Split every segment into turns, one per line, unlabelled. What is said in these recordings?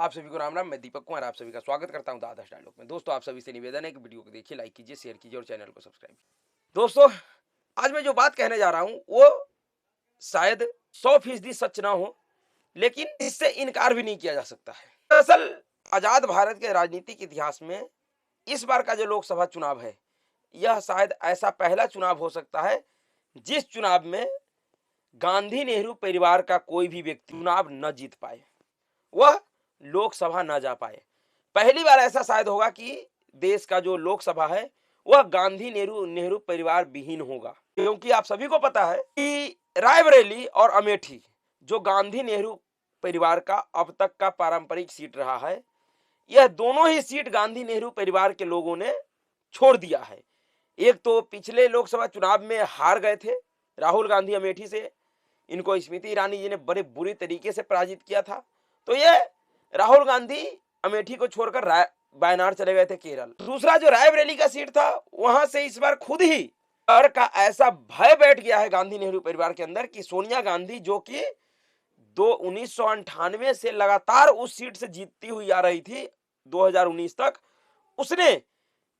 आप सभी को राम राम। मैं दीपक कुमार आप सभी का स्वागत करता हूं द आदर्श डायलॉग में। दोस्तों, आप सभी से निवेदन है कि वीडियो को देखिए, लाइक कीजिए, शेयर कीजिए और चैनल को सब्सक्राइब कीजिए। दोस्तों, आज मैं जो बात कहने जा रहा हूं वो शायद 100% सच ना हो, लेकिन इससे इनकार भी नहीं किया जा सकता है। दरअसल आजाद भारत के राजनीतिक इतिहास में इस बार का जो लोकसभा चुनाव है, यह शायद ऐसा पहला चुनाव हो सकता है जिस चुनाव में गांधी नेहरू परिवार का कोई भी व्यक्ति चुनाव न जीत पाए, वह लोकसभा न जा पाए। पहली बार ऐसा शायद होगा कि देश का जो लोकसभा है वह गांधी नेहरू नेहरू परिवार विहीन होगा, क्योंकि आप सभी को पता है कि रायबरेली और अमेठी जो गांधी नेहरू परिवार का अब तक का पारंपरिक सीट रहा है, यह दोनों ही सीट गांधी नेहरू परिवार के लोगों ने छोड़ दिया है। एक तो पिछले लोकसभा चुनाव में हार गए थे राहुल गांधी अमेठी से, इनको स्मृति ईरानी जी ने बड़े बुरी तरीके से पराजित किया था। तो ये राहुल गांधी अमेठी को छोड़कर वायनाड चले गए थे केरल। दूसरा जो रायबरेली का सीट था, वहां से इस बार खुद ही डर का ऐसा भय बैठ गया है गांधी नेहरू परिवार के अंदर कि सोनिया गांधी, जो कि 1998 से लगातार उस सीट से जीतती हुई आ रही थी 2019 तक, उसने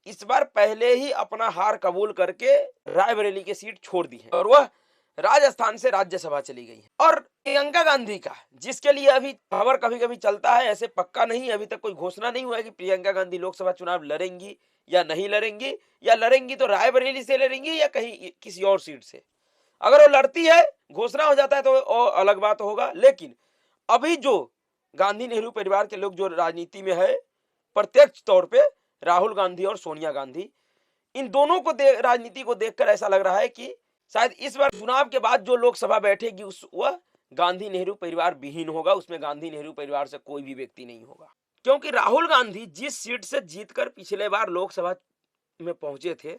इस बार पहले ही अपना हार कबूल करके रायबरेली की सीट छोड़ दी है और वह राजस्थान से राज्यसभा चली गई है। और प्रियंका गांधी का, जिसके लिए अभी खबर कभी कभी चलता है, ऐसे पक्का नहीं, अभी तक कोई घोषणा नहीं हुआ है कि प्रियंका गांधी लोकसभा चुनाव लड़ेंगी या नहीं लड़ेंगी, या लड़ेंगी तो रायबरेली से लड़ेंगी या कहीं किसी और सीट से। अगर वो लड़ती है, घोषणा हो जाता है तो वो अलग बात होगा, लेकिन अभी जो गांधी नेहरू परिवार के लोग जो राजनीति में है, प्रत्यक्ष तौर पे राहुल गांधी और सोनिया गांधी, इन दोनों को राजनीति को देखकर ऐसा लग रहा है कि शायद इस बार चुनाव के बाद जो लोकसभा बैठेगी वह गांधी नेहरू परिवार विहीन होगा, उसमें गांधी नेहरू परिवार से कोई भी व्यक्ति नहीं होगा। क्योंकि राहुल गांधी जिस सीट से जीतकर पिछले बार लोकसभा में पहुंचे थे,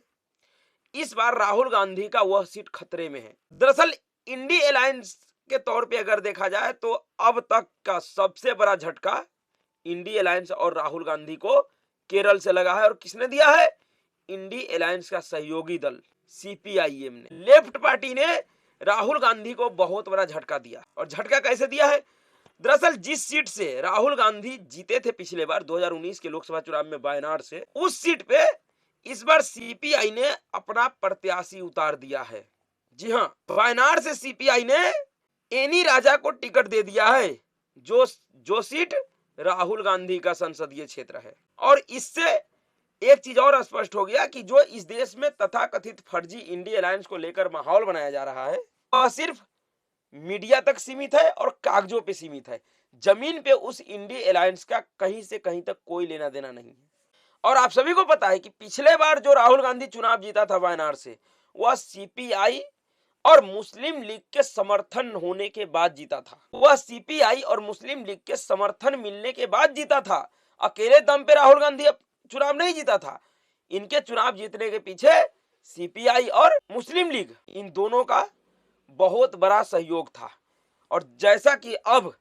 इस बार राहुल गांधी का वह सीट खतरे में है। दरअसल इंडी अलायंस के तौर पे अगर देखा जाए तो अब तक का सबसे बड़ा झटका इंडी अलायंस और राहुल गांधी को केरल से लगा है। और किसने दिया है? इंडी अलायंस का सहयोगी दल सीपीआईएम ने, लेफ्ट पार्टी ने राहुल गांधी को बहुत बड़ा झटका दिया। और झटका कैसे दिया है? दरअसल जिस सीट से राहुल गांधी जीते थे पिछले बार 2019 के लोकसभा चुनाव में वायनाड से, उस सीट पे इस बार सीपीआई ने अपना प्रत्याशी उतार दिया है। जी हाँ, वायनाड से सीपीआई ने एनी राजा को टिकट दे दिया है, जो सीट राहुल गांधी का संसदीय क्षेत्र है। और इससे एक चीज और स्पष्ट हो गया कि जो इस देश में तथाकथित फर्जी इंडी अलायंस को लेकर माहौल बनाया जा रहा है, वह सिर्फ मीडिया तक सीमित है और कागजों पे सीमित है। जमीन पे उस इंडी अलायंस का कहीं से कहीं तक कोई लेना देना नहीं है। और आप सभी को पता है कि पिछले बार जो राहुल गांधी चुनाव जीता था वायनाड से, वह सीपीआई और मुस्लिम लीग के समर्थन होने के बाद जीता था। वह सीपीआई और मुस्लिम लीग के समर्थन मिलने के बाद जीता था। अकेले दम पे राहुल गांधी चुनाव नहीं जीता था। इनके चुनाव जीतने के पीछे सीपीआई और मुस्लिम लीग, इन दोनों का बहुत बड़ा सहयोग था। और जैसा कि अब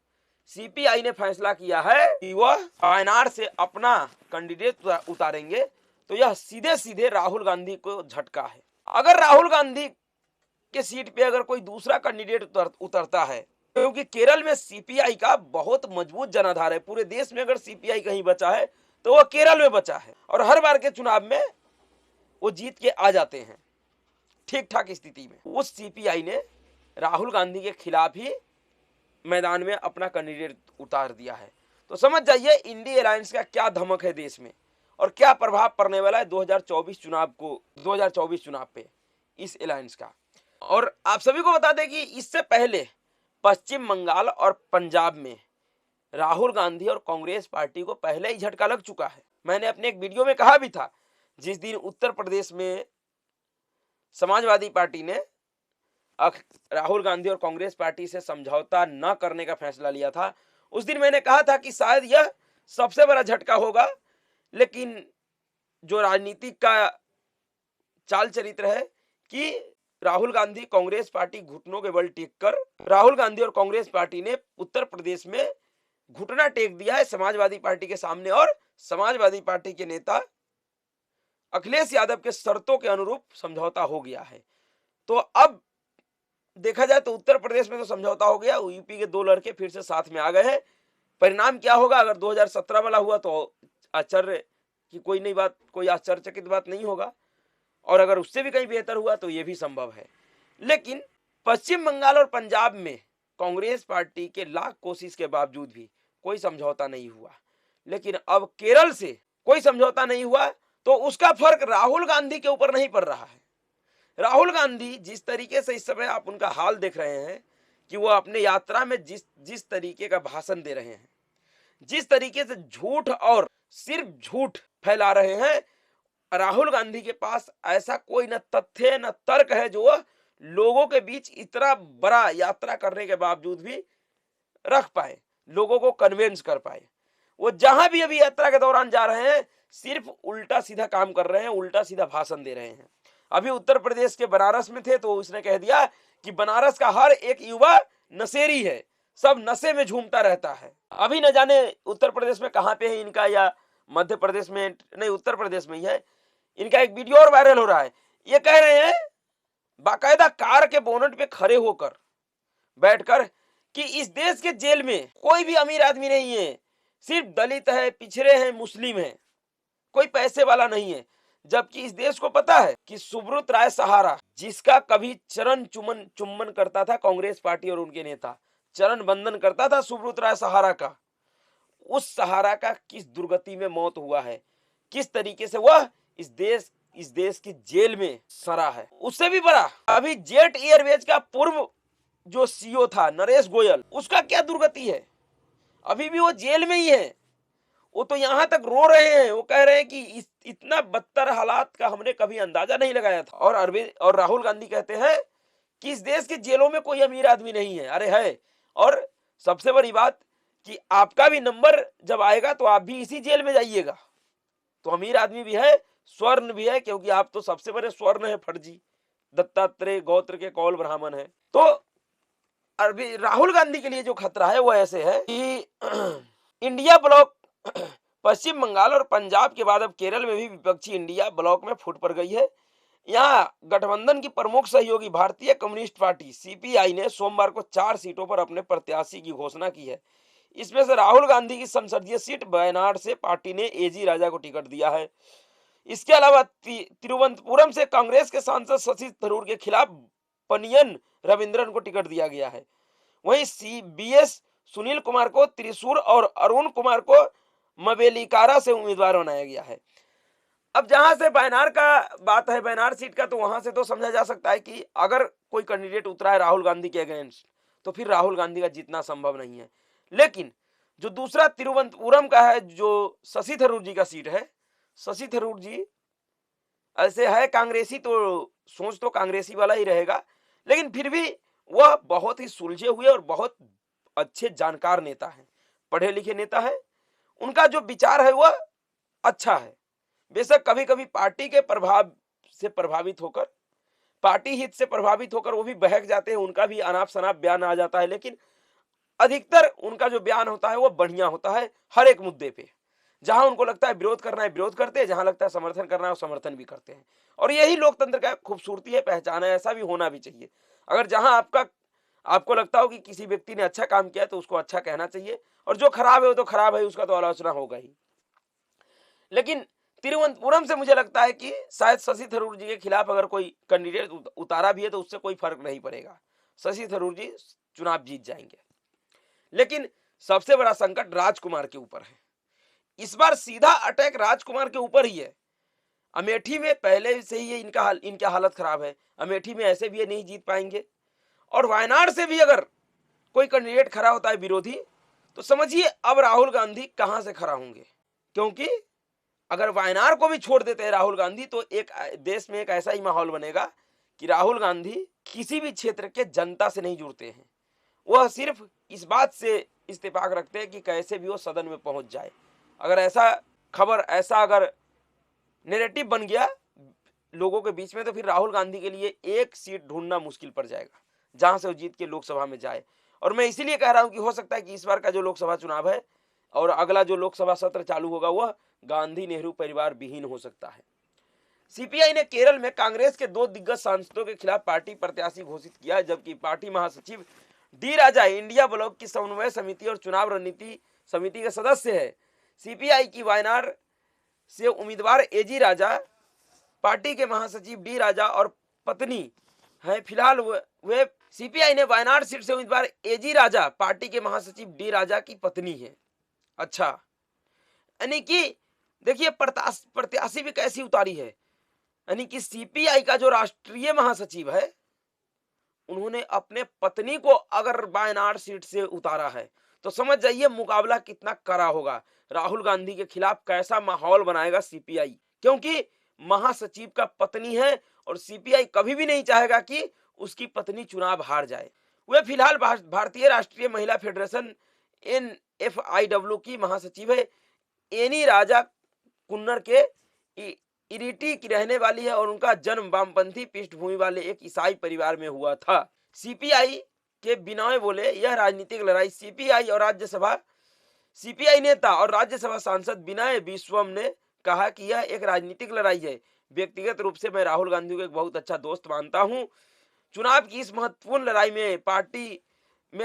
सीपीआई ने फैसला किया है कि वह वायनाड से अपना कैंडिडेट उतारेंगे, तो यह सीधे सीधे राहुल गांधी को झटका है। अगर राहुल गांधी के सीट पे अगर कोई दूसरा कैंडिडेट उतरता है, क्योंकि केरल में सीपीआई का बहुत मजबूत जनाधार है, पूरे देश में अगर सीपीआई कहीं बचा है तो वह केरल में बचा है। और हर बार के चुनाव में वो जीत के आ जाते हैं ठीक ठाक स्थिति में। उस सीपीआई ने राहुल गांधी के खिलाफ ही मैदान में अपना कैंडिडेट उतार दिया है। तो समझ जाइए इंडी अलायंस का क्या धमक है देश में और क्या प्रभाव पड़ने वाला है 2024 चुनाव पे इस अलायंस का। और आप सभी को बता दें कि इससे पहले पश्चिम बंगाल और पंजाब में राहुल गांधी और कांग्रेस पार्टी को पहले ही झटका लग चुका है। मैंने अपने एक वीडियो में कहा भी था, जिस दिन उत्तर प्रदेश में समाजवादी पार्टी ने राहुल गांधी और कांग्रेस पार्टी से समझौता न करने का फैसला लिया था, उस दिन मैंने कहा था कि शायद यह सबसे बड़ा झटका होगा। लेकिन जो राजनीति का चाल चरित्र है कि राहुल गांधी कांग्रेस पार्टी घुटनों के बल टेक कर, राहुल गांधी और कांग्रेस पार्टी ने उत्तर प्रदेश में घुटना टेक दिया है समाजवादी पार्टी के सामने। और समाजवादी पार्टी के नेता अखिलेश यादव के शर्तों के अनुरूप समझौता हो गया है। तो अब देखा जाए तो उत्तर प्रदेश में तो समझौता हो गया, यूपी के दो लड़के फिर से साथ में आ गए हैं। परिणाम क्या होगा अगर 2017 वाला हुआ तो आश्चर्य की कोई नहीं बात, कोई आश्चर्यचकित बात नहीं होगा, और अगर उससे भी कहीं बेहतर हुआ तो ये भी संभव है। लेकिन पश्चिम बंगाल और पंजाब में कांग्रेस पार्टी के लाख कोशिश के बावजूद भी कोई समझौता नहीं हुआ। लेकिन अब केरल से कोई समझौता नहीं हुआ तो उसका फर्क राहुल गांधी के ऊपर नहीं पड़ रहा है। राहुल गांधी जिस तरीके से इस समय आप उनका हाल देख रहे हैं कि वो अपने यात्रा में जिस तरीके का भाषण दे रहे हैं, जिस तरीके से झूठ और सिर्फ झूठ फैला रहे हैं, राहुल गांधी के पास ऐसा कोई न तथ्य न तर्क है जो वह लोगों के बीच इतना बड़ा यात्रा करने के बावजूद भी रख पाए, लोगों को कन्विंस कर पाए। वो जहां भी अभी यात्रा के दौरान जा रहे हैं सिर्फ उल्टा सीधा काम कर रहे हैं, उल्टा सीधा भाषण दे रहे हैं। अभी उत्तर प्रदेश के बनारस में थे तो उसने कह दिया कि बनारस का हर एक युवा नशेरी है, सब नशे में झूमता रहता है। अभी न जाने उत्तर प्रदेश में कहां पे है इनका, या मध्य प्रदेश में नहीं, उत्तर प्रदेश में ही है। इनका एक वीडियो और वायरल हो रहा है। ये कह रहे हैं बाकायदा कार के बोनट पे खड़े होकर बैठकर कि इस देश के जेल में कोई भी अमीर आदमी नहीं है, सिर्फ दलित है, पिछड़े हैं, मुस्लिम है, कोई पैसे वाला नहीं है। जबकि इस देश को पता है कि सुब्रत राय सहारा, जिसका कभी चरण चुम्बन करता था कांग्रेस पार्टी और उनके नेता, चरण बंदन करता था सुब्रत राय सहारा का, उस सहारा का किस दुर्गति में मौत हुआ है, किस तरीके से वह इस देश की जेल में सड़ा है। उससे भी बड़ा अभी जेट एयरवेज का पूर्व जो सीईओ था नरेश गोयल, उसका क्या दुर्गति है, अभी भी वो जेल में ही है। वो तो यहां तक रो रहे हैं, वो कह रहे हैं कि इतना बदतर हालात का हमने कभी अंदाजा नहीं लगाया था। और राहुल गांधी कहते हैं कि इस देश के जेलों में कोई अमीर आदमी नहीं है। अरे है, और सबसे बड़ी बात कि आपका भी नंबर जब आएगा तो आप भी इसी जेल में जाइएगा। तो अमीर आदमी भी है, स्वर्ण भी है, क्योंकि आप तो सबसे बड़े स्वर्ण है, फर्जी दत्तात्रेय गोत्र के कौल ब्राह्मण है। तो अभी राहुल गांधी के लिए जो खतरा है वो ऐसे है कि इंडिया ब्लॉक पश्चिम बंगाल और पंजाब के बाद अब केरल में भी विपक्षी इंडिया ब्लॉक में फूट पड़ गई है। यहाँ गठबंधन की प्रमुख सहयोगी भारतीय कम्युनिस्ट पार्टी सीपीआई ने सोमवार को 4 सीटों पर अपने प्रत्याशी की घोषणा की है। इसमें से राहुल गांधी की संसदीय सीट वायनाड से पार्टी ने एजी राजा को टिकट दिया है। इसके अलावा तिरुवनंतपुरम से कांग्रेस के सांसद शशि थरूर के खिलाफ पनियन रविंद्रन को टिकट दिया गया है। वहीं सीबीएस सुनील कुमार को त्रिशूर और अरुण कुमार को मवेलिकारा से उम्मीदवार बनाया गया है। अब जहां से वायनाड का बात है, वायनाड सीट का, तो वहां से तो समझा जा सकता है कि अगर कोई कैंडिडेट उतरा है राहुल गांधी के अगेंस्ट तो फिर राहुल गांधी का जीतना संभव नहीं है। लेकिन जो दूसरा तिरुवनंतपुरम का है, जो शशि थरूर जी का सीट है, शशि थरूर जी ऐसे है कांग्रेसी, तो सोच तो कांग्रेसी वाला ही रहेगा, लेकिन फिर भी वह बहुत ही सुलझे हुए और बहुत अच्छे जानकार नेता हैं, पढ़े लिखे नेता है। उनका जो विचार है वह अच्छा है। बेशक कभी कभी पार्टी के प्रभाव से प्रभावित होकर, पार्टी हित से प्रभावित होकर वो भी बहक जाते हैं, उनका भी अनाप शनाप बयान आ जाता है, लेकिन अधिकतर उनका जो बयान होता है वो बढ़िया होता है। हर एक मुद्दे पे जहां उनको लगता है विरोध करना है विरोध करते हैं, जहां लगता है समर्थन करना है वो समर्थन भी करते हैं। और यही लोकतंत्र का खूबसूरती है, पहचान है, ऐसा भी होना भी चाहिए। अगर जहां आपको लगता हो कि किसी व्यक्ति ने अच्छा काम किया तो उसको अच्छा कहना चाहिए, और जो खराब है वो तो खराब है, उसका तो आलोचना होगा ही। लेकिन तिरुवनंतपुरम से मुझे लगता है कि शायद शशि थरूर जी के खिलाफ अगर कोई कैंडिडेट उतारा भी है तो उससे कोई फर्क नहीं पड़ेगा, शशि थरूर जी चुनाव जीत जाएंगे। लेकिन सबसे बड़ा संकट राजकुमार के ऊपर है। इस बार सीधा अटैक राजकुमार के ऊपर ही है। अमेठी में पहले से ही इनका हालत खराब है, अमेठी में ऐसे भी ये नहीं जीत पाएंगे, और वायनाड से भी अगर कोई कैंडिडेट खड़ा होता है विरोधी, तो समझिए अब राहुल गांधी कहां से खड़ा होंगे। क्योंकि अगर वायनाड को भी छोड़ देते हैं राहुल गांधी तो एक देश में एक ऐसा ही माहौल बनेगा कि राहुल गांधी किसी भी क्षेत्र के जनता से नहीं जुड़ते हैं, वह सिर्फ इस बात से इत्तेफाक रखते हैं कि कैसे भी वो सदन में पहुंच जाए। अगर ऐसा खबर, ऐसा अगर नैरेटिव बन गया लोगों के बीच में, तो फिर राहुल गांधी के लिए एक सीट ढूंढना मुश्किल पड़ जाएगा जहां से वो जीत के लोकसभा में जाए। और मैं इसीलिए कह रहा हूं कि हो सकता है कि इस बार का जो लोकसभा चुनाव है और अगला जो लोकसभा सत्र चालू होगा वह गांधी नेहरू परिवार विहीन हो सकता है। सीपीआई ने केरल में कांग्रेस के 2 दिग्गज सांसदों के खिलाफ पार्टी प्रत्याशी घोषित किया है, जबकि पार्टी महासचिव डी राजा इंडिया ब्लॉक की समन्वय समिति और चुनाव रणनीति समिति के सदस्य है। सीपीआई की वायनाड से उम्मीदवार एजी राजा, पार्टी के महासचिव डी राजा और पत्नी है। फिलहाल वे सीपीआई ने वायनाड सीट से उम्मीदवार एजी राजा, पार्टी के महासचिव डी राजा की पत्नी है। अच्छा, यानी कि देखिए प्रत्याशी भी कैसी उतारी है, यानी कि सीपीआई का जो राष्ट्रीय महासचिव है उन्होंने अपने पत्नी को अगर वायनाड सीट से उतारा है तो समझ जाइए मुकाबला कितना कड़ा होगा। राहुल गांधी के खिलाफ कैसा माहौल बनाएगा सीपीआई, क्योंकि महासचिव का पत्नी है और सीपीआई कभी भी नहीं चाहेगा कि उसकी पत्नी चुनाव हार जाए। वे फिलहाल भारतीय राष्ट्रीय महिला फेडरेशन NFIW की महासचिव है। एनी राजा कुन्नर के इरिटी की रहने वाली है और उनका जन्म वामपंथी पृष्ठभूमि वाले एक ईसाई परिवार में हुआ था। सीपीआई के बिनॉय बोले, यह राजनीतिक लड़ाई सीपीआई नेता और राज्यसभा सांसद बिनॉय विश्वम ने कहा कि यह एक राजनीतिक लड़ाई है। व्यक्तिगत रूप से मैं राहुल गांधी को एक बहुत अच्छा दोस्त मानता हूं। चुनाव की इस महत्वपूर्ण लड़ाई में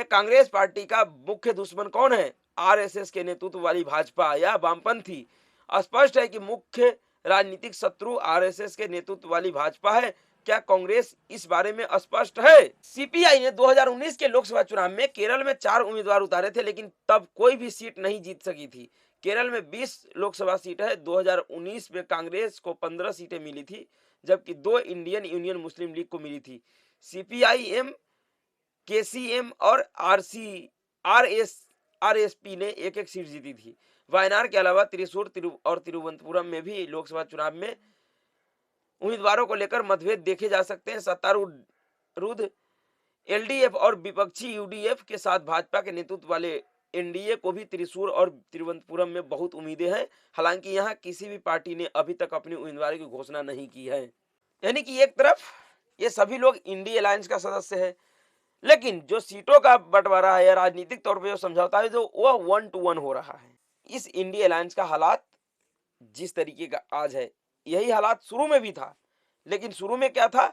कांग्रेस पार्टी का मुख्य दुश्मन कौन है? आरएसएस के नेतृत्व वाली भाजपा या वामपंथी? स्पष्ट है कि मुख्य राजनीतिक शत्रु आरएसएस के नेतृत्व वाली भाजपा है। क्या कांग्रेस इस बारे में स्पष्ट है? सीपीआई ने 2019 के लोकसभा चुनाव में केरल में 4 उम्मीदवार उतारे थे, लेकिन तब कोई भी सीट नहीं जीत सकी थी। केरल में 20 लोकसभा सीट है। 2019 में कांग्रेस को 15 सीटें मिली थी, जबकि 2 इंडियन यूनियन मुस्लिम लीग को मिली थी। सीपीआईएम, केसीएम और आरएसपी ने एक सीट जीती थी। वायनाड के अलावा त्रिशूर और तिरुवनंतपुरम में भी लोकसभा चुनाव में उम्मीदवारों को लेकर मतभेद देखे जा सकते हैं। सत्तारूढ़ एलडीएफ और विपक्षी यूडीएफ के साथ भाजपा के नेतृत्व वाले एनडीए को भी त्रिशूर और तिरुवनंतपुरम में बहुत उम्मीदें हैं। हालांकि यहां किसी भी पार्टी ने अभी तक अपनी उम्मीदवार की घोषणा नहीं की है। यानी कि एक तरफ ये सभी लोग इंडी अलायंस का सदस्य है, लेकिन जो सीटों का बंटवारा है या राजनीतिक तौर पर जो समझौता है जो वह 1 to 1 हो रहा है। इस इंडी अलायंस का हालात जिस तरीके का आज है, यही हालात शुरू में भी था, लेकिन शुरू में क्या था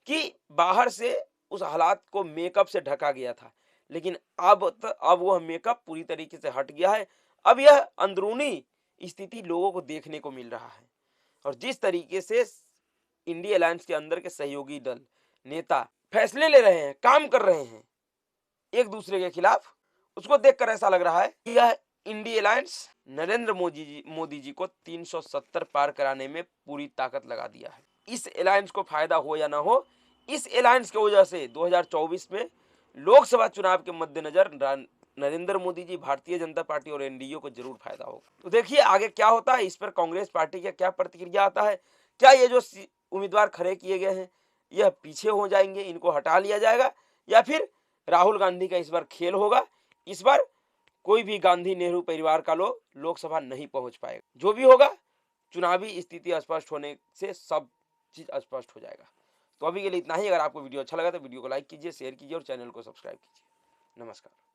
कि बाहर से उस हालात को मेकअप से ढका गया था, लेकिन अब वह मेकअप पूरी तरीके से हट गया है। अब यह अंदरूनी स्थिति लोगों को देखने को मिल रहा है और जिस तरीके से इंडी अलायंस के अंदर के सहयोगी दल नेता फैसले ले रहे हैं, काम कर रहे हैं एक दूसरे के खिलाफ, उसको देखकर ऐसा लग रहा है कि यह इंडी अलायंस नरेंद्र मोदी जी को 370 पार कराने में पूरी ताकत लगा दिया है। इस अलायंस को फायदा हो या ना हो, इस अलायंस की वजह से 2024 में लोकसभा चुनाव के मद्देनजर नरेंद्र मोदी जी, भारतीय जनता पार्टी और एनडीए को जरूर फायदा होगा। तो देखिए आगे क्या होता है, इस पर कांग्रेस पार्टी का क्या प्रतिक्रिया आता है। क्या ये जो उम्मीदवार खड़े किए गए हैं यह पीछे हो जाएंगे, इनको हटा लिया जाएगा, या फिर राहुल गांधी का इस बार खेल होगा? इस बार कोई भी गांधी नेहरू परिवार का लोग लोकसभा नहीं पहुंच पाएगा। जो भी होगा, चुनावी स्थिति स्पष्ट होने से सब चीज स्पष्ट हो जाएगा। तो अभी के लिए इतना ही। अगर आपको वीडियो अच्छा लगा तो वीडियो को लाइक कीजिए, शेयर कीजिए और चैनल को सब्सक्राइब कीजिए। नमस्कार।